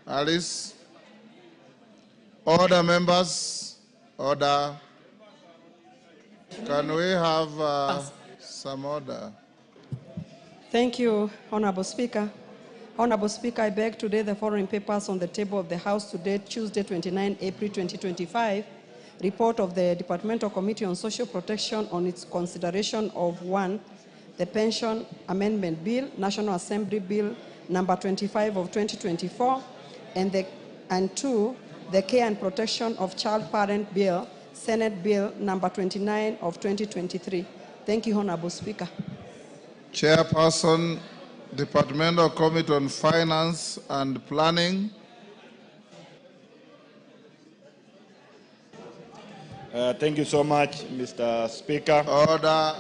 Alice. Order, members. Order. Can we have some order? Thank you, Honorable Speaker. Honorable Speaker, I beg to lay the following papers on the table of the House today, Tuesday, 29 April 2025. Report of the Departmental Committee on Social Protection on its consideration of 1, the Pension Amendment Bill, National Assembly Bill number 25 of 2024, and 2, the Care and Protection of Child Parent Bill, Senate Bill number 29 of 2023. Thank you, Honorable Speaker. Chairperson, Departmental Committee on Finance and Planning. Thank you so much, Mr. Speaker. Order.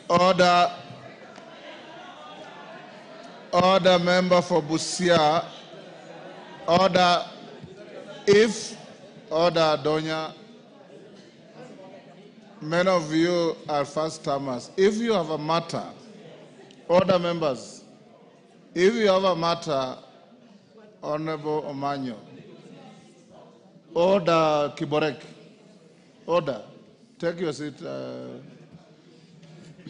Order. Order, member for Busia. Order. Order, Donya. Many of you are first-timers. If you have a matter, order, members. If you have a matter, Honorable Omanyo. Order, Kiborek. Order. Take your seat.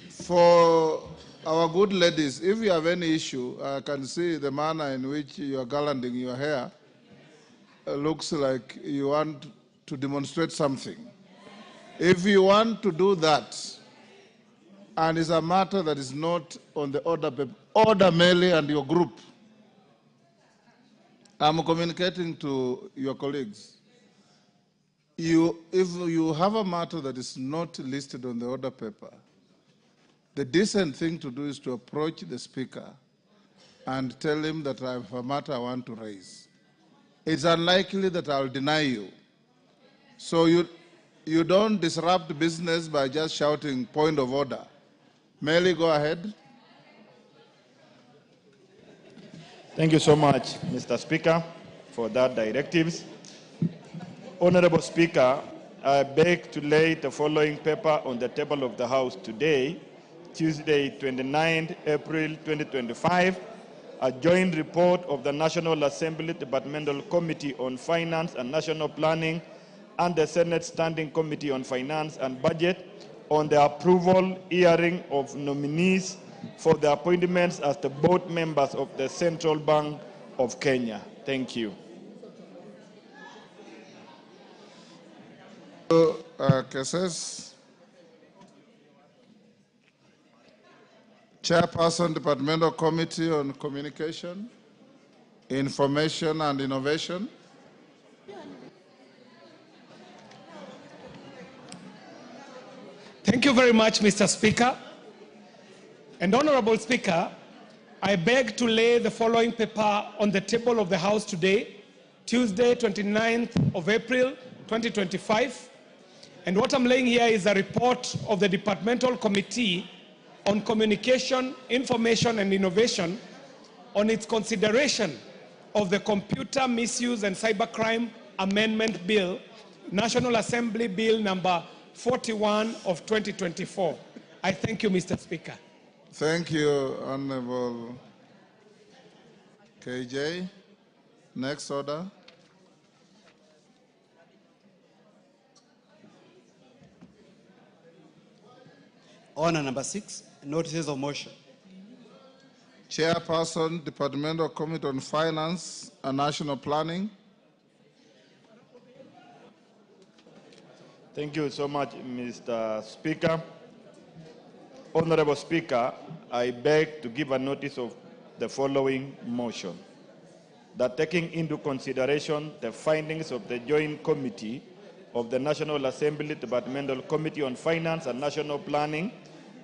For our good ladies, if you have any issue, I can see the manner in which you are garlanding your hair. Looks like you want to demonstrate something. If you want to do that, and it's a matter that is not on the order paper, order Meli and your group. I'm communicating to your colleagues. If you have a matter that is not listed on the order paper, the decent thing to do is to approach the speaker and tell him that I have a matter I want to raise. It's unlikely that I'll deny you. So you don't disrupt business by just shouting point of order. Meli, go ahead. Thank you so much, Mr. Speaker, for that directives. Honorable Speaker, I beg to lay the following paper on the table of the House today, Tuesday, 29 April 2025, a joint report of the National Assembly Departmental Committee on Finance and National Planning and the Senate Standing Committee on Finance and Budget on the approval hearing of nominees for the appointments as the board members of the Central Bank of Kenya. Thank you. Cases. Chairperson, Departmental Committee on Communication, Information and Innovation. Thank you very much, Mr. Speaker. And Honorable Speaker, I beg to lay the following paper on the table of the House today, Tuesday, 29th of April, 2025. And what I'm laying here is a report of the Departmental Committee on Communication, Information and Innovation on its consideration of the Computer Misuse and Cybercrime Amendment Bill, National Assembly Bill number 41 of 2024. I thank you, Mr. Speaker. Thank you, Honorable KJ. Next order. Order number 6, notices of motion. Chairperson, Departmental Committee on Finance and National Planning. Thank you so much, Mr. Speaker. Honorable Speaker, I beg to give a notice of the following motion. That taking into consideration the findings of the Joint Committee of the National Assembly Departmental Committee on Finance and National Planning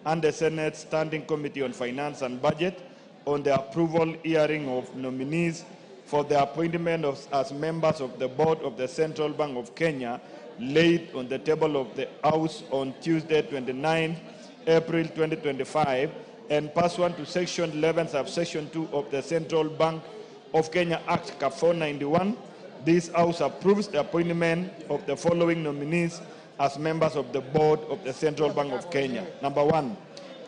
and the Senate Standing Committee on Finance and Budget on the approval hearing of nominees for the appointment as members of the Board of the Central Bank of Kenya laid on the table of the House on Tuesday, 29 April 2025, and pursuant to Section 11, Subsection 2 of the Central Bank of Kenya Act 491, this House approves the appointment of the following nominees as members of the Board of the Central Bank of Kenya. Number 1,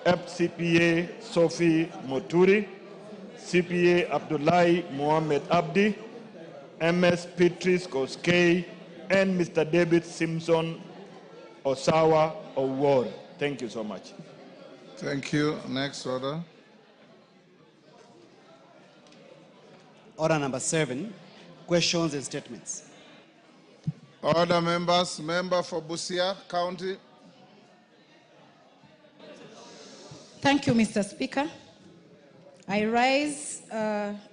FCPA Sophie Moturi, CPA Abdullahi Mohammed Abdi, MS Beatrice Koskei, and Mr. David Simpson Osawa Award. Thank you so much. Thank you. Next order. Order number 7, questions and statements. Order, members. Member for Busia County. Thank you, Mr. Speaker. I rise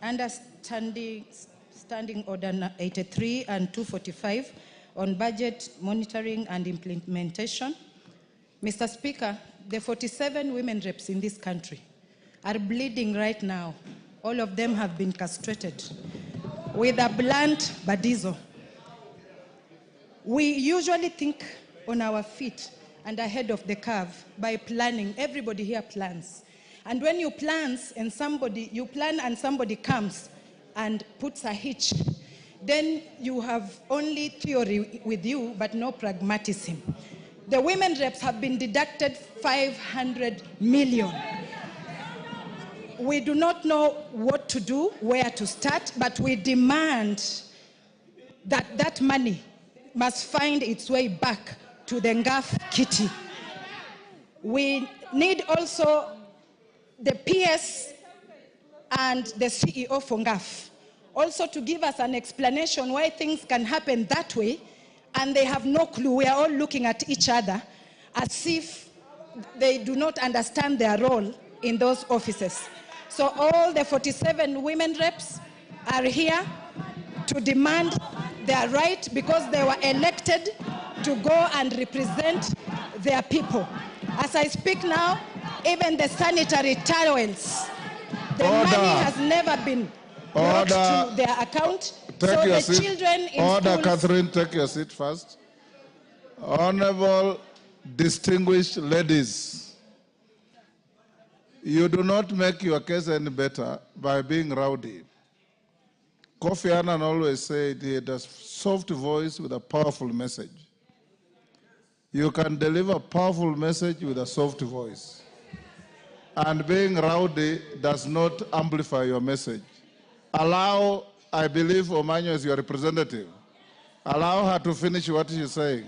under Standing Order 83 and 245 on budget monitoring and implementation. Mr. Speaker, the 47 women reps in this country are bleeding right now. All of them have been castrated with a blunt badizo. We usually think on our feet and ahead of the curve by planning. Everybody here plans. And when you plan and somebody comes and puts a hitch, then you have only theory with you, but no pragmatism. The women reps have been deducted 500 million. We do not know what to do, where to start, but we demand that that money must find its way back to the Ngaf kitty. We need also the PS and the CEO for Ngaf also to give us an explanation why things can happen that way, and they have no clue. We are all looking at each other as if they do not understand their role in those offices. So all the 47 women reps are here to demand their right because they were elected to go and represent their people. As I speak now, even the sanitary towels, the money has never been brought to their account. So the children in schools... Catherine, take your seat first. Honorable, distinguished ladies, you do not make your case any better by being rowdy. Kofi Annan always said he had a soft voice with a powerful message. You can deliver a powerful message with a soft voice. And being rowdy does not amplify your message. Allow, I believe Omanyo is your representative. Allow her to finish what she's saying.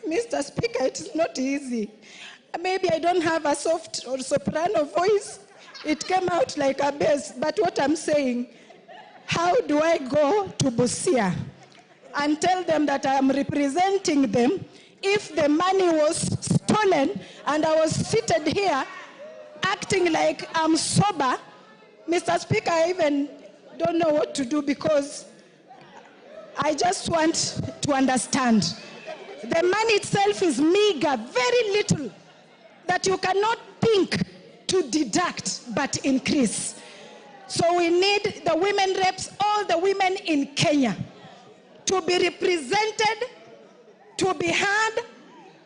Mr. Speaker, it is not easy. Maybe I don't have a soft or soprano voice. It came out like a bass. But what I'm saying, how do I go to Busia and tell them that I am representing them if the money was stolen and I was seated here acting like I'm sober? Mr. Speaker, I even don't know what to do because I just want to understand. The money itself is meager, very little, that you cannot think to deduct but increase. So we need the women reps, all the women in Kenya, to be represented, to be heard,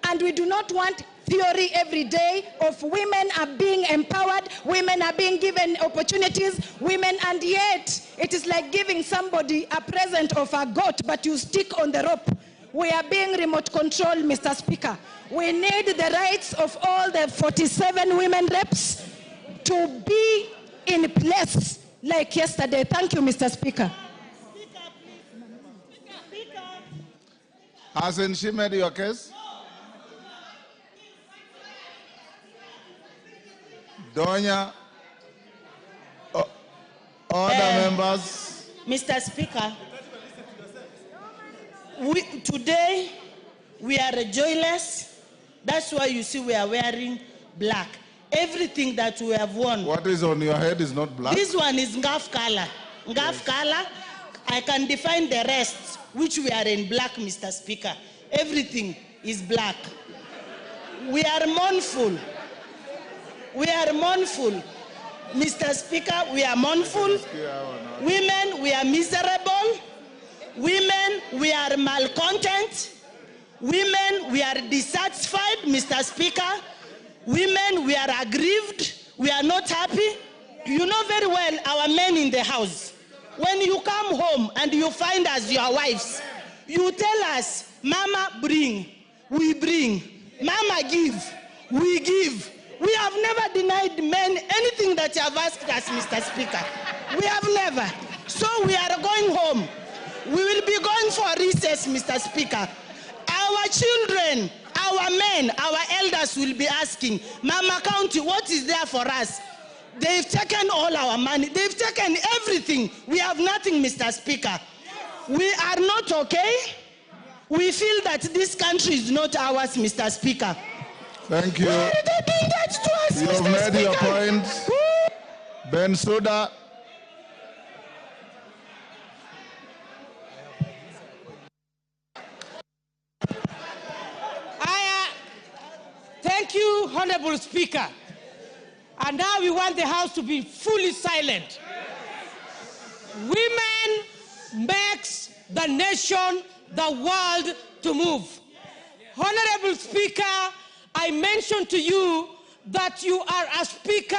and we do not want theory every day of women are being empowered, women are being given opportunities, women, and yet it is like giving somebody a present of a goat, but you stick on the rope. We are being remote controlled, Mr. Speaker. We need the rights of all the 47 women reps to be in place like yesterday. Thank you, Mr. Speaker. Hasn't she made your case? Donya, order members. Mr. Speaker, today we are joyless. That's why you see we are wearing black. Everything that we have won. What is on your head is not black. This one is Ngaf color. Ngaf color. I can define the rest, which we are in black, Mr. Speaker. Everything is black. We are mournful. We are mournful. Mr. Speaker, we are mournful. Women, we are miserable. Women, we are malcontent. Women, we are dissatisfied, Mr. Speaker. Women, we are aggrieved. We are not happy. You know very well our men in the house. When you come home and you find us your wives, you tell us, Mama, bring, we bring. Mama, give, we give. We have never denied men anything that you have asked us, Mr. Speaker. We have never. So we are going home. We will be going for recess, Mr. Speaker. Our children, our men, our elders will be asking, Mama County, what is there for us? They've taken all our money. They've taken everything. We have nothing, Mr. Speaker. We are not okay. We feel that this country is not ours, Mr. Speaker. Thank you. Why are they doing that to us, You have Mr. made your Speaker? point. Ben Suda. Thank you, Honorable Speaker. And now we want the House to be fully silent. Women makes the nation, the world to move. Honorable Speaker, I mentioned to you that you are a speaker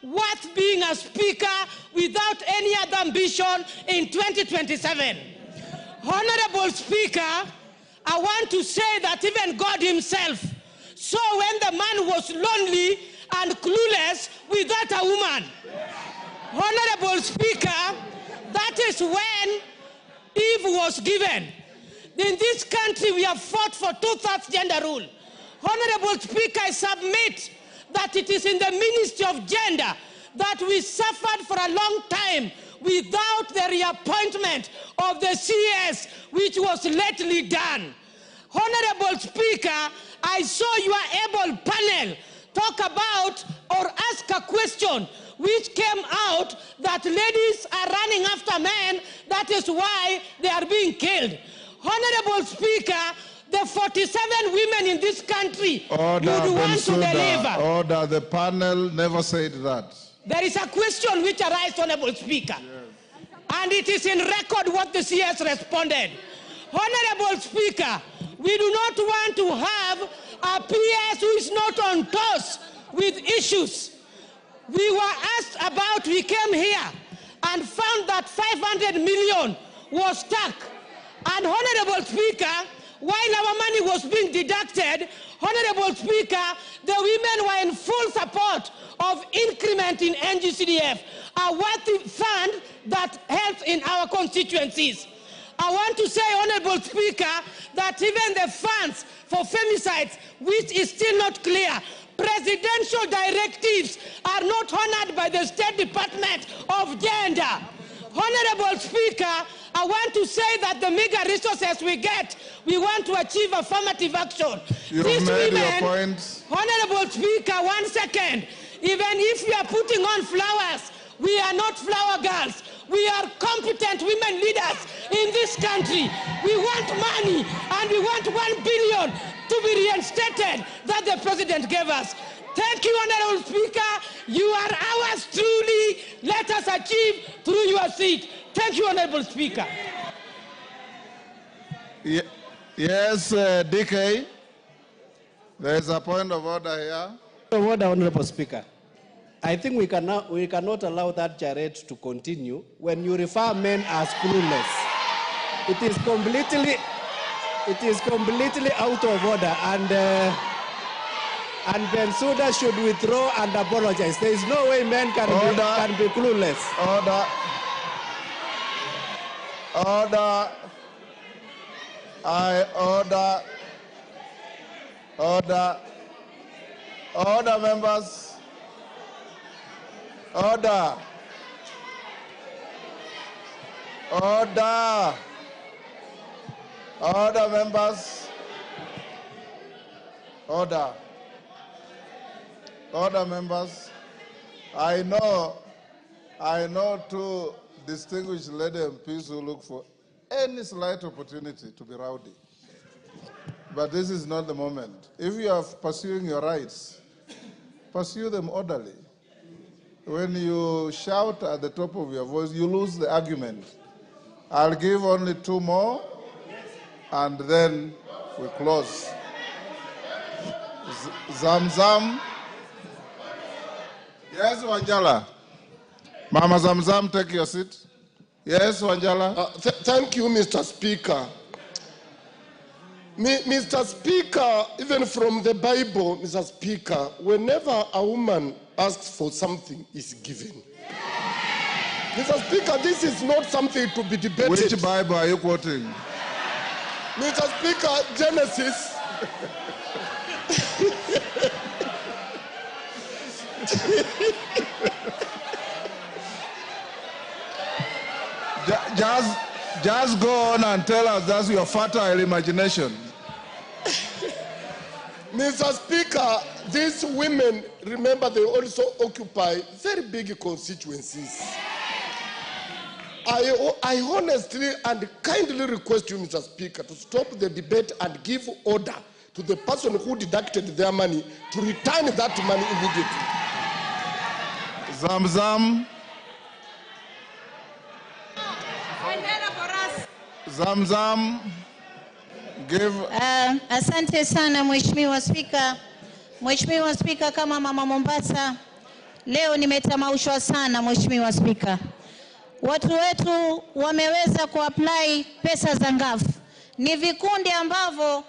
worth being a speaker without any other ambition in 2027. Honorable Speaker, I want to say that even God himself saw when the man was lonely and clueless without a woman. Honorable Speaker, that is when Eve was given. In this country, we have fought for 2/3 gender rule. Honorable Speaker, I submit that it is in the Ministry of Gender that we suffered for a long time without the reappointment of the CS, which was lately done. Honorable Speaker, I saw your able panel talk about or ask a question which came out that ladies are running after men, that is why they are being killed. Honorable Speaker, the 47 women in this country would want to deliver. Order, the panel never said that. There is a question which arises, Honorable Speaker, and it is in record what the CS responded. Honorable Speaker, we do not want to have a PS who is not on toss with issues. We were asked about, we came here and found that 500 million was stuck. And Honorable Speaker, while our money was being deducted, Honorable Speaker, the women were in full support of increment in NGCDF, a worthy fund that helps in our constituencies. I want to say, Honorable Speaker, that even the funds for femicides, which is still not clear, presidential directives are not honored by the State Department of Gender. Honorable Speaker, I want to say that the meager resources we get, we want to achieve affirmative action. You've made your point. Honorable Speaker, 1 second. Even if we are putting on flowers, we are not flower girls. We are competent women leaders in this country. We want money, and we want 1 billion to be reinstated that the president gave us. Thank you, Honorable Speaker. You are ours truly. Let us achieve through your seat. Thank you, Honorable Speaker. Yes, DK. There is a point of order here. Order, Honorable Speaker. I think we cannot allow that charade to continue when you refer men as clueless. It is completely out of order, and Bensouda should withdraw and apologize. There is no way men can be clueless. Order. Order. I order. Order. Order, members. Order. Order. Order, members. Order. Order, members. I know two distinguished lady MPs who look for any slight opportunity to be rowdy. But this is not the moment. If you are pursuing your rights, pursue them orderly. When you shout at the top of your voice, you lose the argument. I'll give only 2 more, and then we close. Zamzam. Yes, Wanjala. Mama Zamzam, take your seat. Yes, Wanjala. Thank you, Mr. Speaker. Mr. Speaker, even from the Bible, Mr. Speaker, whenever a woman asks for something, is given. Mr. Speaker, this is not something to be debated. Which Bible are you quoting? Mr. Speaker, Genesis. Just go on and tell us that's your fertile imagination. Mr. Speaker, these women, remember, they also occupy very big constituencies. I honestly and kindly request you, Mr. Speaker, to stop the debate and give order to the person who deducted their money to return that money immediately. Zamzam. Zamzam. Give. Asante sana Mheshimiwa Spika. Mheshimiwa Spika, kama mama Mombasa, leo nimetamaushwa sana Mheshimiwa Spika. Watu wetu wameweza kuapply pesa za ngafu. Ni vikundi ambavyo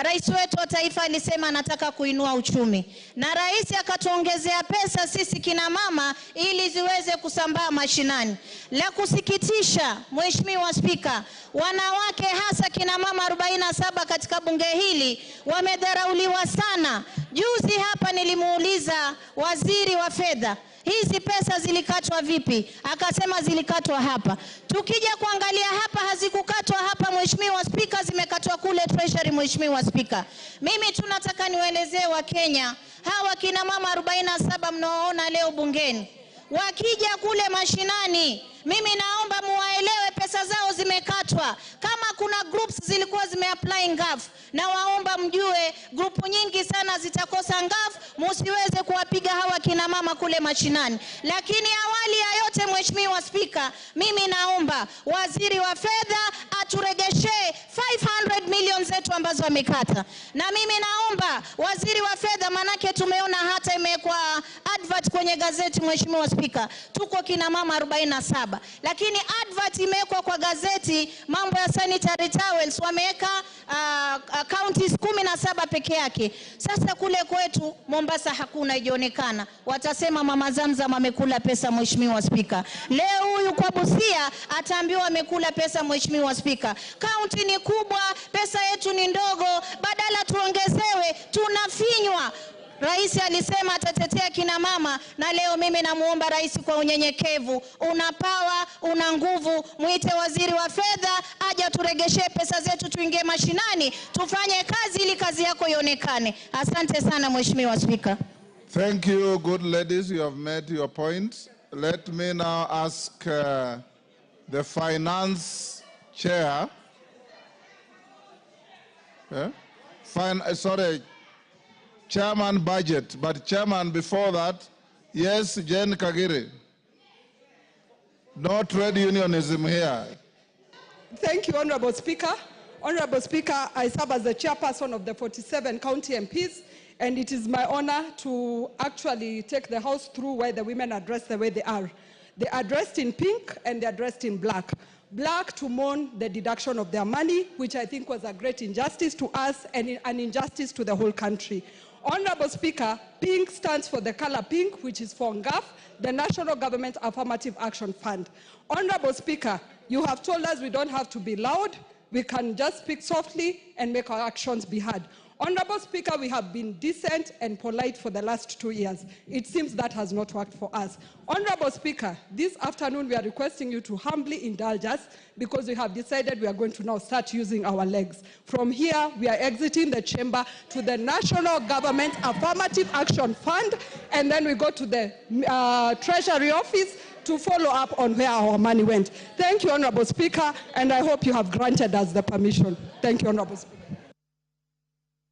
rais wetu wa taifa alisema anataka kuinua uchumi. Na rais akatuongezea pesa sisi kina mama ili ziweze kusambaa mashinani. La kusikitisha Mheshimiwa Spika, wanawake hasa kina mama 47 katika bunge hili wamedharauliwa sana. Juzi hapa nilimuuliza waziri wa fedha, hizi pesa zilikatwa vipi? Akasema zilikatwa hapa. Tukija kuangalia hapa, hazikukatwa hapa Mheshimiwa Spika, zimekatwa kule treasury Mheshimiwa Spika. Mimi tunataka niwaelezee wa Kenya, hawa kina mama 47 mnaoona leo bungeni, wakija kule mashinani, mimi naomba muwaelewe pesa zao zimekatwa. Kama kuna groups zilikuwa zimeapply ngafu, na waomba mjue grupu nyingi sana zitakosa ngafu, musiweze kuwapiga hawa kina mama kule mashinani. Lakini awali ya yote Mheshimiwa Spika, mimi naomba waziri wa fedha aturegeshe 500 million zetu ambazo wamekata. Na mimi naomba waziri wa fedha, manake tumeona hata imekuwa advert kwenye gazeti Mheshimiwa Spika, tuko kina mama 47. Lakini advert imewekwa kwa gazeti, mambo ya sanitary towels wameweka counties 17 peke yake. Sasa kule kwetu Mombasa hakuna, ijionekana. Watasema mama Zamzam amekula pesa Mheshimiwa Spika. Leo huyu kwa Busia ataambiwa amekula pesa Mheshimiwa Spika. County ni kubwa, pesa yetu ni ndogo, badala tuongezewe tunafinywa. Rais alisema atatetea kina mama, na leo mimi namuomba rais kwa unyenyekevu, una power, una nguvu, muite waziri wa fedha aje turegeshe pesa zetu, tuingie mashinani, tufanye kazi ili kazi yako ionekane. Asante sana Mheshimiwa Spika. Thank you, good ladies. You have made your point. Let me now ask the finance chair. Chairman budget, but chairman before that, yes, Jen Kagiri. No trade unionism here. Thank you, Honorable Speaker. Honorable Speaker, I serve as the chairperson of the 47 county MPs, and it is my honor to actually take the House through where the women are dressed the way they are. They are dressed in pink and they are dressed in black. Black to mourn the deduction of their money, which I think was a great injustice to us and an injustice to the whole country. Honorable Speaker, pink stands for the color pink, which is for NGAF, the National Government Affirmative Action Fund. Honorable Speaker, you have told us we don't have to be loud, we can just speak softly and make our actions be heard. Honorable Speaker, we have been decent and polite for the last 2 years. It seems that has not worked for us. Honorable Speaker, this afternoon we are requesting you to humbly indulge us because we have decided we are going to now start using our legs. From here, we are exiting the chamber to the National Government Affirmative Action Fund, and then we go to the Treasury Office to follow up on where our money went. Thank you, Honorable Speaker, and I hope you have granted us the permission. Thank you, Honorable Speaker.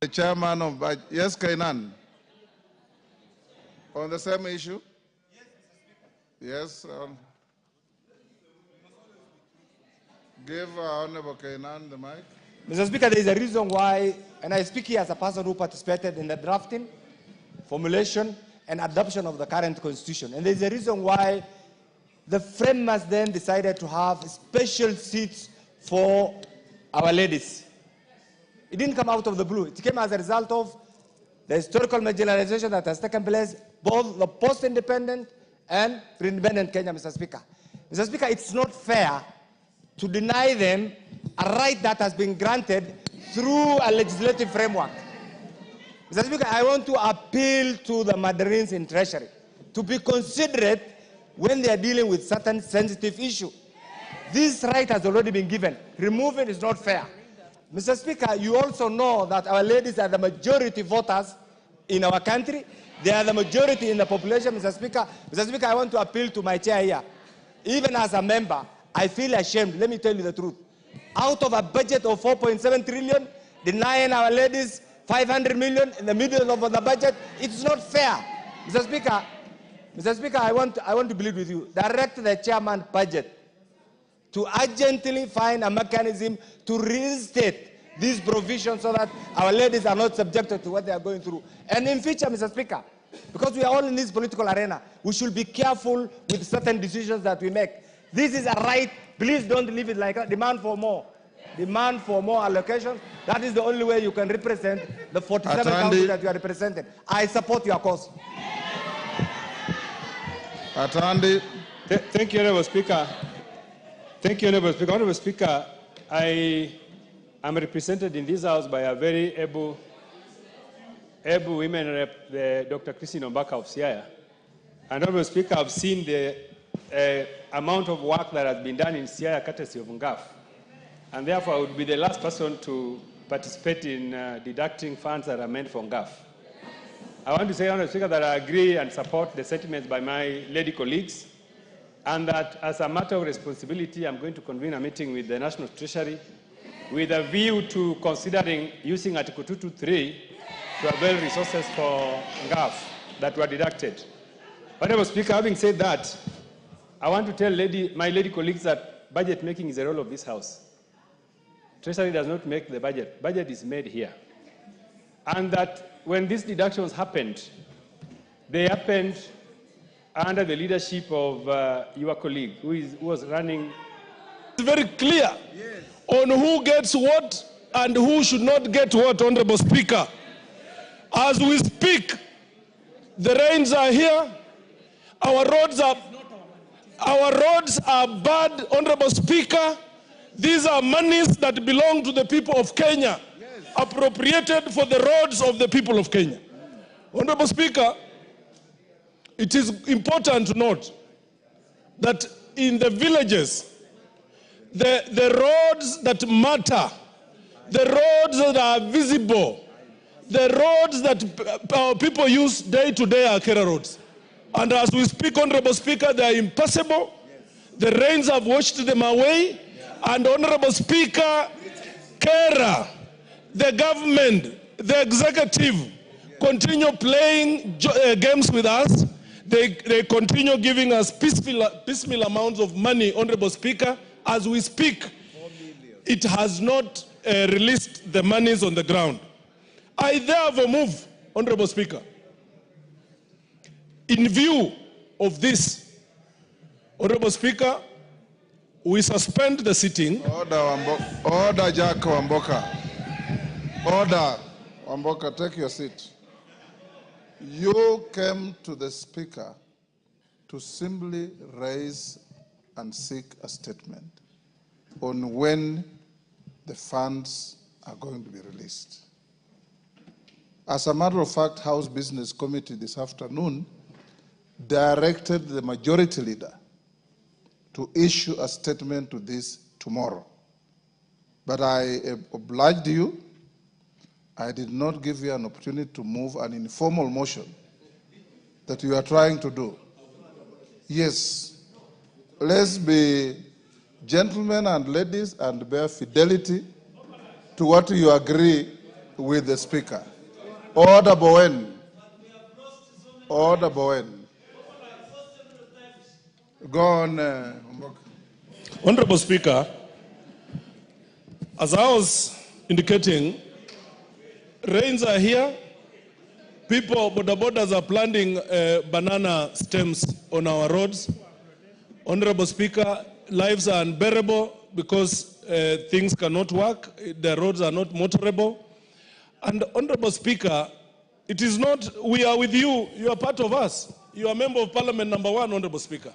The chairman of budget. Yes, Kainan. On the same issue? Yes. Give Honorable Kainan the mic. Mr. Speaker, there is a reason why, and I speak here as a person who participated in the drafting, formulation, and adoption of the current constitution. And there is a reason why the framers then decided to have special seats for our ladies. It didn't come out of the blue. It came as a result of the historical marginalization that has taken place, both the post-independent and pre-independent Kenya, Mr. Speaker. Mr. Speaker, it's not fair to deny them a right that has been granted through a legislative framework. Mr. Speaker, I want to appeal to the Mandarins in Treasury to be considerate when they are dealing with certain sensitive issue. This right has already been given. Removing is not fair. Mr. Speaker, you also know that our ladies are the majority voters in our country. They are the majority in the population, Mr. Speaker. Mr. Speaker, I want to appeal to my chair here. Even as a member, I feel ashamed. Let me tell you the truth. Out of a budget of 4.7 trillion, denying our ladies 500 million in the middle of the budget, it's not fair. Mr. Speaker, I want to plead with you. Direct the chairman budget to urgently find a mechanism to reinstate these provisions so that our ladies are not subjected to what they are going through. And in future, Mr. Speaker, because we are all in this political arena, we should be careful with certain decisions that we make. This is a right. Please don't leave it like that. Demand for more. Demand for more allocation. That is the only way you can represent the 47 counties that you are representing. I support your cause. Atandi. Thank you, Honorable Speaker. Thank you, Honorable Speaker. Honorable Speaker, I am represented in this House by a very able women rep, Dr. Christine Ombaka of Siaya. And Honorable Speaker, I've seen the amount of work that has been done in Siaya courtesy of NGAF. And therefore, I would be the last person to participate in deducting funds that are meant for NGAF. I want to say, Honorable Speaker, that I agree and support the sentiments by my lady colleagues, and that as a matter of responsibility, I'm going to convene a meeting with the National Treasury with a view to considering using Article 223 to avail resources for NGAF that were deducted. Honorable Speaker, having said that, I want to tell my lady colleagues that budget making is a role of this House. Treasury does not make the budget. Budget is made here. And that when these deductions happened, they happened under the leadership of your colleague who was running. It's very clear on who gets what and who should not get what, Honorable Speaker. As we speak, the rains are here. Our roads are bad, Honorable Speaker. These are monies that belong to the people of Kenya, appropriated for the roads of the people of Kenya. Honorable Speaker, it is important to note that in the villages, the roads that matter, the roads that are visible, the roads that our people use day to day are Kera roads. And as we speak, Honorable Speaker, they are impassable. The rains have washed them away. And Honorable Speaker, Kera, the government, the executive, continue playing games with us. They continue giving us piecemeal amounts of money, Honorable Speaker. As we speak, it has not released the monies on the ground. I therefore move, Honorable Speaker, in view of this, Honorable Speaker, we suspend the sitting. Order, Jack Wamboka. Order. Wamboka, take your seat. You came to the Speaker to simply raise and seek a statement on when the funds are going to be released. As a matter of fact, House Business Committee this afternoon directed the majority leader to issue a statement to this tomorrow. But I obliged you. I did not give you an opportunity to move an informal motion that you are trying to do. Yes, let's be gentlemen and ladies and bear fidelity to what you agree with the Speaker. Order, Bowen. Order, Bowen. Go on. Honorable Speaker, as I was indicating, rains are here. People, border borders are planting banana stems on our roads. Honorable Speaker, lives are unbearable because things cannot work, the roads are not motorable. And Honorable Speaker, it is not, we are with you, you are part of us. You are Member of Parliament number 1, Honorable Speaker.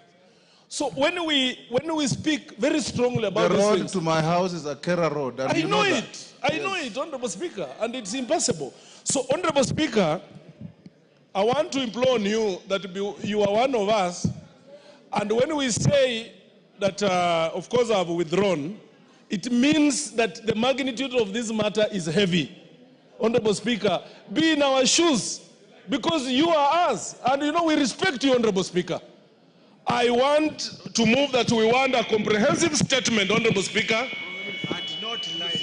So when we speak very strongly about the these road things, to my house is a Kera road. And I know it. I know it, Honorable Speaker, and it's impossible. So, Honorable Speaker, I want to implore on you that you are one of us, and when we say that, of course, I've withdrawn, it means that the magnitude of this matter is heavy. Honorable Speaker, be in our shoes, because you are us, and you know we respect you, Honorable Speaker. I want to move that we want a comprehensive statement, Honorable Speaker,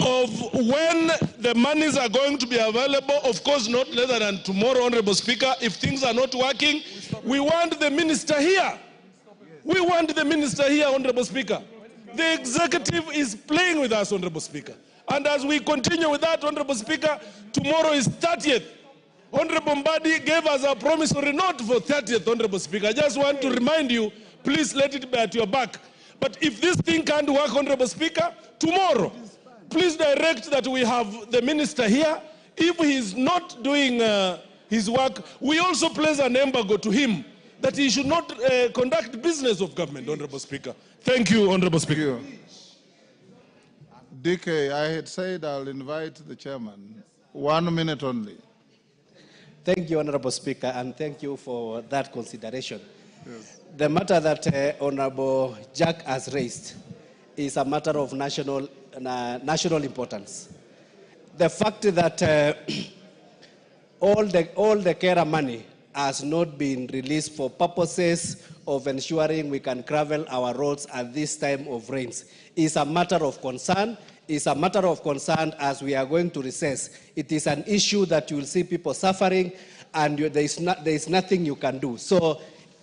of when the monies are going to be available, of course not later than tomorrow, Honorable Speaker. If things are not working, we want the minister here. We want the minister here, Honorable Speaker. The executive is playing with us, Honorable Speaker. And as we continue with that, Honorable Speaker, tomorrow is 30th. Honorable Mbadi gave us a promissory note for 30th, Honorable Speaker. I just want to remind you, please let it be at your back. But if this thing can't work, Honorable Speaker, tomorrow, please direct that we have the minister here. If he is not doing his work, we also place an embargo to him that he should not conduct business of government, Honorable Speaker. Thank you, Honorable Speaker. DK, I had said I'll invite the chairman. 1 minute only. Thank you, Honorable Speaker, and thank you for that consideration. Yes. The matter that Honorable Jack has raised is a matter of national importance. The fact that all the carer money has not been released for purposes of ensuring we can gravel our roads at this time of rains is a matter of concern. It's a matter of concern as we are going to recess. It is an issue that you will see people suffering, and there is nothing you can do. So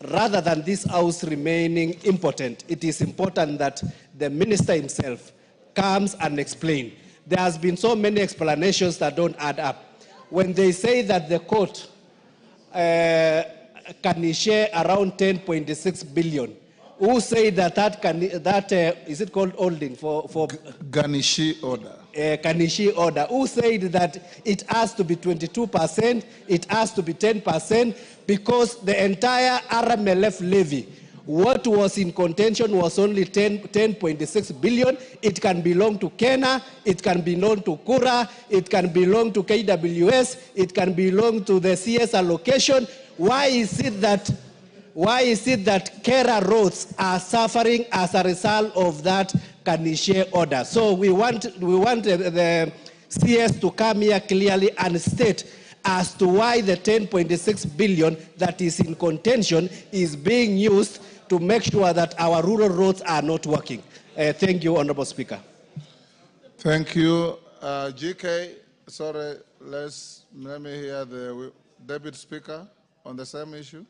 rather than this house remaining impotent, it is important that the minister himself comes and explains. There has been so many explanations that don't add up. When they say that the court can share around 10.6 billion, who say that is it called holding for Ganishi order? Kanishi order. Who said that it has to be 22%, it has to be 10%, because the entire RMLF levy, what was in contention was only 10.6 billion. It can belong to Kenya, it can belong to Kura, it can belong to KWS, it can belong to the CS allocation. Why is it that Kera roads are suffering as a result of that Kanishe order? So we want the CS to come here clearly and state as to why the 10.6 billion that is in contention is being used to make sure that our rural roads are not working. Thank you, Honorable Speaker. Thank you. GK, sorry, let me hear the Deputy Speaker on the same issue.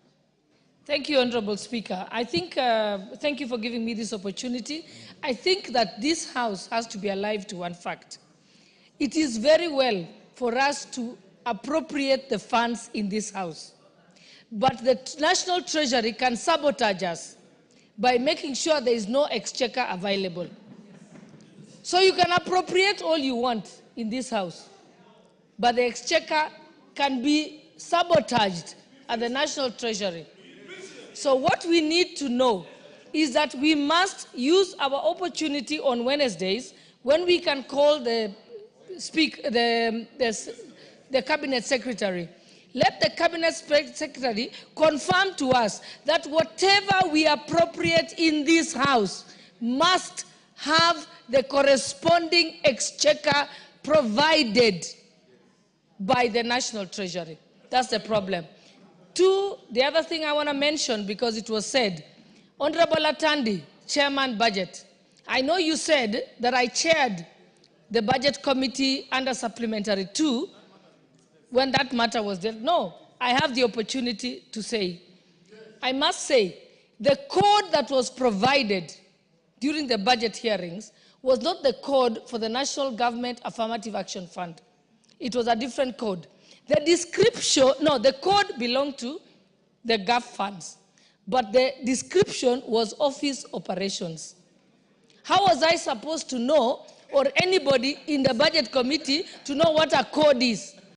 Thank you, Honorable Speaker. I think, thank you for giving me this opportunity. I think that this House has to be alive to one fact. It is very well for us to appropriate the funds in this House, but the National Treasury can sabotage us by making sure there is no exchequer available. So you can appropriate all you want in this House, but the exchequer can be sabotaged at the National Treasury. So what we need to know is that we must use our opportunity on Wednesdays when we can call the Cabinet Secretary. Let the Cabinet Secretary confirm to us that whatever we appropriate in this House must have the corresponding exchequer provided by the National Treasury. That's the problem. Two, the other thing I want to mention, because it was said, Honorable Atandi, Chairman Budget, I know you said that I chaired the Budget Committee under Supplementary 2 when that matter was dealt. No, I have the opportunity to say, I must say, the code that was provided during the budget hearings was not the code for the National Government Affirmative Action Fund. It was a different code. The description, no, the code belonged to the GAF funds. but the description was office operations. How was I supposed to know, or anybody in the budget committee, to know what a code is?